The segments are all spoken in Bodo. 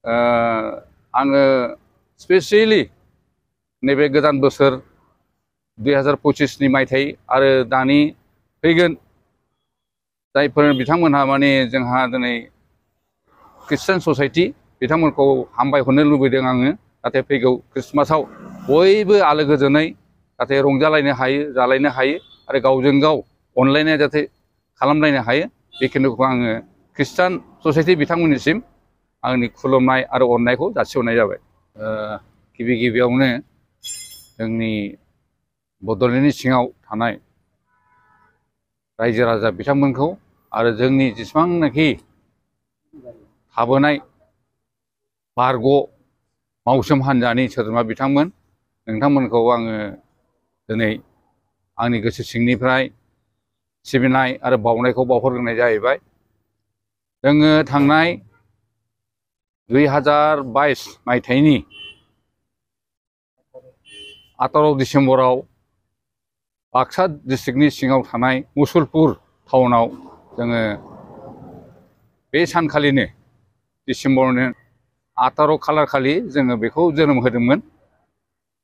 आङो स्पेसियेलि नैबे गोदान बोसोर 2025 मायथाइ आरो दानि फैगोन जायफोर बिथांमोनहा माने जोंहा दिनै ख्रिस्टान ससाइटि बिथांमोनखौ हामबायहरनो लुबैदों आङो जाहाथे फैगौ ख्रिस्टमासाव बयबो आलो गोजोनै जाहाथे रंजालायनो हायो जालायनो हायो आरो गावजों गाव अनलायनाय जाहाथे खालामलायनो हायो बेखिनिखौ आङो ख्रिस्टान ससाइटि बिथांमोननिसिम आंनि खुलुमनाय आरो अननायखौ जासिहरनाय जाबाय। गिबि गिबियावनो जोंनि बड'लेण्डनि सिङाव थानाय रायजो राजा बिथांमोनखौ आरो जोंनि जेसेबांनाखि थाबोनाय बारग' मावसोम हान्जानि सोद्रोमा बिथांमोन नोंथांमोनखौ आङो दिनै आंनि गोसो सिंनिफ्राय सिबिनाय आरो बावनायखौ बावहरग्रोनाय जाहैबाय। जोङो थांनाय 2022 मायथाइनि 18 डिसेम्बराव बाक्सा डिस्ट्रिक्टनि सिङाव थानाय मुसलपुर टाउनाव जोङो बे सानखालिनो डिसेम्बरनि 18 खालार खालि जोङो बेखौ जोनोम होदोंमोन।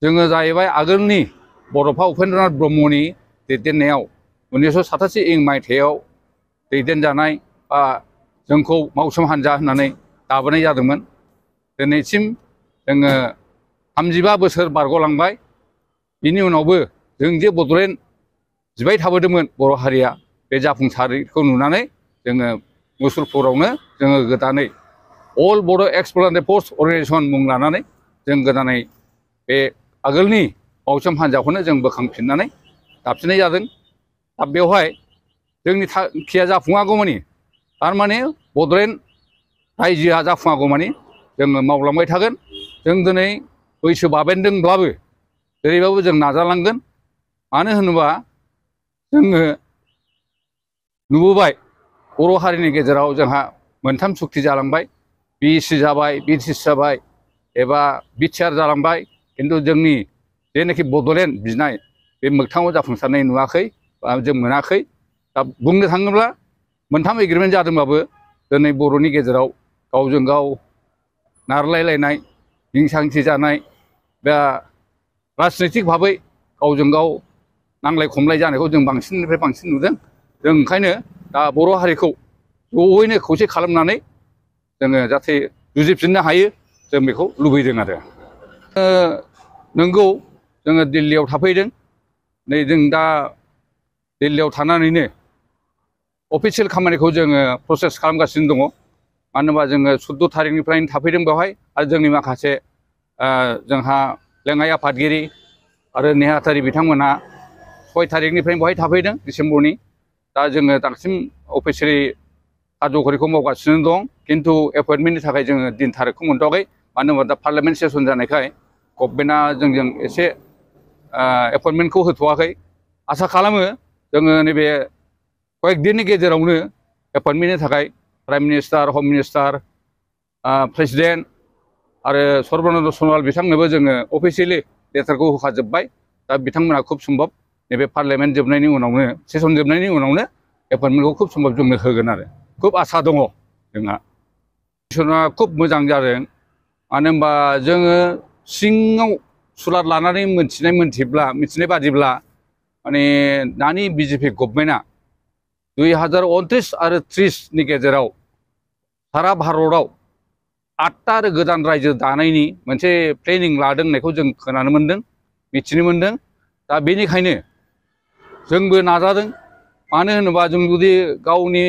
जोङो जाहैबाय आगोलनि बड'फा उपेन्द्रनाथ ब्रह्मनि दैदेननायाव 1987 मायथाइयाव दैदेनजानाय बा जोंखौ मावसोम हान्जा होननानै दाबोनाय जादोंमोन। दिनैसिम जोङो 35 बोसोर बारग'लांबाय। बिनि उनावबो जों जे बड'लेण्ड जिबाय थाबोदोंमोन बर' हारिया बे जाफुंसारैखौ नुनानै जोङो मुसलपुरावनो जोङो गोदानै अल बड' एक्सप्लरेटरि फर्स अर्गेनाइजेसन मुं लानानै जों गोदानै बे आगोलनि मावसोम हान्जाखौनो जों बोखांफिननानै दाफिननाय जादों। दा बेवहाय जोंनि थांखिया जाफुङागौमानि थारमाने बड'लेण्ड रायजोआ जाफुङागौमानि जोङो मावलांबाय थागोन। जों दिनै बैसो बाबेनदोंब्लाबो जेरैबाबो जों नाजालांगोन। मानो होनोबा जोङो नुबोबाय बर' हारिनि गेजेराव जोंहा मोनथाम सुक्ति जालांबाय। BEC जाबाय, BTC जाबाय एबा बिटिआर जालांबाय। खिन्थु जोंनि जेनाखि बड'लेण्ड बिनाय बे मोगथाङाव जाफुंसारनाय नुवाखै बा जों मोनाखै। दा बुंनो थाङोब्ला मोनथाम एग्रिमेन्ट जादोंबाबो दिनै बर'नि गेजेराव गावजों गाव नारलायलायनाय हिंसा हिंसि जानाय बा राजनैतिक भाबै गावजों गाव नांलाय खमलाय जानायखौ जों बांसिननिफ्राय बांसिन नुदों। जों ओंखायनो दा बर' हारिखौ ज'यैनो खौसे खालामनानै जोङो जाहाथे जुजिफिननो हायो जों बेखौ लुबैदों आरो। नंगौ जोङो दिल्लीयाव थाफैदों। नै जों दा दिल्लीयाव थानानैनो अफिसियेल खामानिखौ जोङो प्रसेस खालामगासिनो दङ। मानो होनोबा जोङो 14 थारिखनिफ्रायनो थाफैदों बेवहाय आरो जोंनि माखासे जोंहा लेङाइ आफादगिरि आरो नेहाथारि बिथांमोनहा 6 थारिखनिफ्रायनो बेवहाय थाफैदों डिसेम्बरनि। दा जोङो दासिम अफिसियेलि हाबाफारिखौ मावगासिनो दं। खिन्थु एपइन्टमेन्टनि थाखाय जोङो दिन थारिखखौ मोनथ'वाखै। मानो होनोबा दा पार्लियामेन्ट सेसन जानायखाय गभर्नमेन्टआ जोंजों एसे एपइन्टमेन्टखौ होथ'वाखै। आसा खालामो जोङो नैबे कয়েकदिननि गेजेरावनो एपइन्टमेन्टनि थाखाय प्राइम मिनिस्टार, हम मिनिस्टार, प्रेसिडेन्ट आरो सर्बानन्द सन'वाल बिथांनोबो जोङो अफिसियेलि लेटारखौ होखाजोब्बाय। दा बिथांमोना खुब सम्भब नैबे पार्लियामेन्ट जोबनायनि उनावनो सेसन जोबनायनि उनावनो एपइन्टमेन्टखौ खुब सम्भब जोंनो होगोन आरो खुब आसा दङ जोंहा। मिसना खुब मोजां जादों। मानो होनबा जोङो सिङाव सुलाद लानानै मिथिनाय बादिब्ला माने दानि BJP गभर्नमेन्टआ 2029 आरो 30 गेजेराव सारा भारतआव 8टा आरो गोदान रायजो दानायनि मोनसे प्लेनिं लादों होननायखौ जों खोनानो मोन्दों, मिथिनो मोन्दों। दा बेनिखायनो जोंबो नाजादों। मानो होनोबा जों जुदि गावनि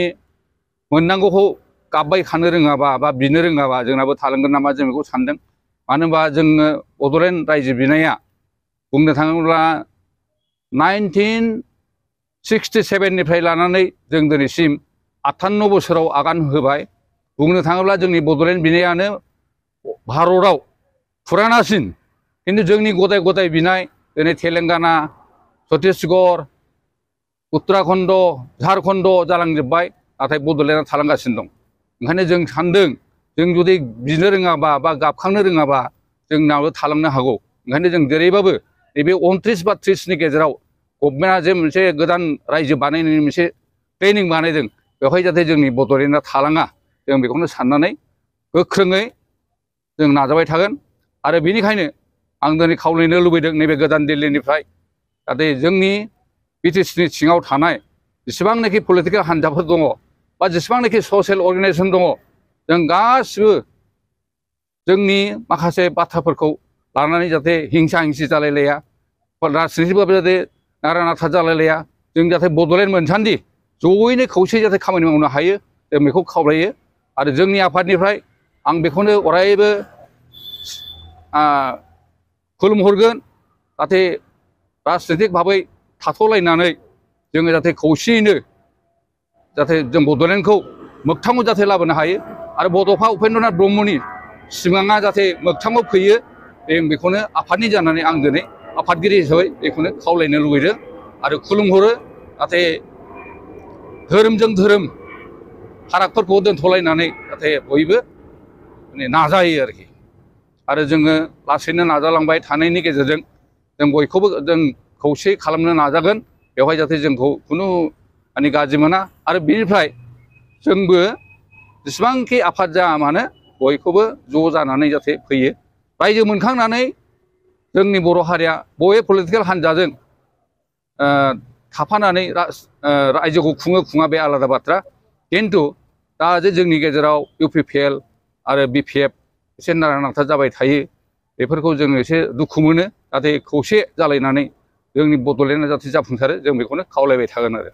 मोननांगौखौ गाबबाय खानो रोङाबा बा बिनो रोङाबा जोंनाबो थालांगोन नामा जों बेखौ सानदों। मानो होनबा जोङो बड'लेण्ड रायजो बिनाया बुंनो थाङोब्ला 1967 निफ्राय लानानै जों दिनैसिम 58 बोसोराव आगान होबाय। बुंनो थाङोब्ला जोंनि बड'लेण्ड बिनायानो भारतआव फुरानासिन। खिन्थु जोंनि गदाय गदाय बिनाय दिनै तेलेंगाना, छत्तीसगढ़, उत्तराखन्ड, झारखन्ड जालांजोब्बाय। नाथाय बड'लेण्डआ थालांगासिनो दं। ओंखायनो जों सानदों जों जुदि बिनो रोङाबा बा गाबखांनो रोङाबा जोंनाबो थालांनो हागौ। ओंखायनो जों जेरैबाबो नैबे 29 बा 30नि गेजेराव गभर्नमेन्टआ जे मोनसे गोदान रायजो बानायनायनि मोनसे प्लेनिं बानायदों बेवहाय जाहाथे जोंनि बड'लेण्डआ थालाङा जों बेखौनो साननानै गोख्रोङै जों नाजाबाय थागोन आरो बेनिखायनो आं दिनै खावलायनो लुबैदों नैबे गोदान दिल्लीनिफ्राय जाहाथे जोंनि बिटिसिनि सिङाव थानाय जेसेबांनाखि पलिटिकेल हान्जाफोर दङ बा जेसेबांनाखि ससियेल अर्गानाइजेसन दङ जों गासिबो जोंनि माखासे बाथ्राफोरखौ लानानै जाहाथे हिंसा हिंसि जालायलाया राजनितिबाबो जाहाथे नारा नाथा जालायलाया जों जाहाथे बड'लेण्ड मोनसान्दि जयैनो खौसेयै जाहाथे खामानि मावनो हायो जों बेखौ खावलायो आरो जोंनि आफादनिफ्राय आं बेखौनो अरायबो खुलुमहरगोन जाहाथे राजनितिक भाबै थाथ'लायनानै जोङो जाहाथे खौसेयैनो जाहाथे जों बड'लेण्डखौ मोगथाङाव जाहाथे लाबोनो हायो आरो बड'फा उपेन्द्रनाथ ब्रह्मनि सिमाङा जाहाथे मोगथाङाव फैयो जों बेखौनो आफादनि जानानै आं दिनै आफादगिरि हिसाबै बेखौनो खावलायनो लुबैदों आरो खुलुमहरो जाहाथे धोरोमजों धोरोम फारागफोरखौ दोनथ'लायनानै जाहाथे बयबो नाजायो आरोखि आरो जोङो लासैनो नाजालांबाय थानायनि गेजेरजों जों बयखौबो जों खौसे खालामनो नाजागोन बेवहाय जाहाथे जोंखौ खुनु गाज्रि मोना आरो बेनिफ्राय जोंबो जेसेबांखि आफाद जाया मानो बयखौबो ज' जानानै जाहाथे फैयो रायजो मोनखांनानै जोंनि बर' हारिया बबे पलिटिकेल हान्जाजों थाफानानै रायजोखौ खुङा बे आलादा बाथ्रा खिन्थु दा जे जोंनि गेजेराव UPPL आरो BPF एसे नारा नाथा जाबाय थायो बेफोरखौ जोङो एसे दुखु मोनो जाहाथे खौसे जालायनानै जोंनि बड'लेण्डआ जाहाथे जाफुंसारो जों बेखौनो खावलायबाय थागोन आरो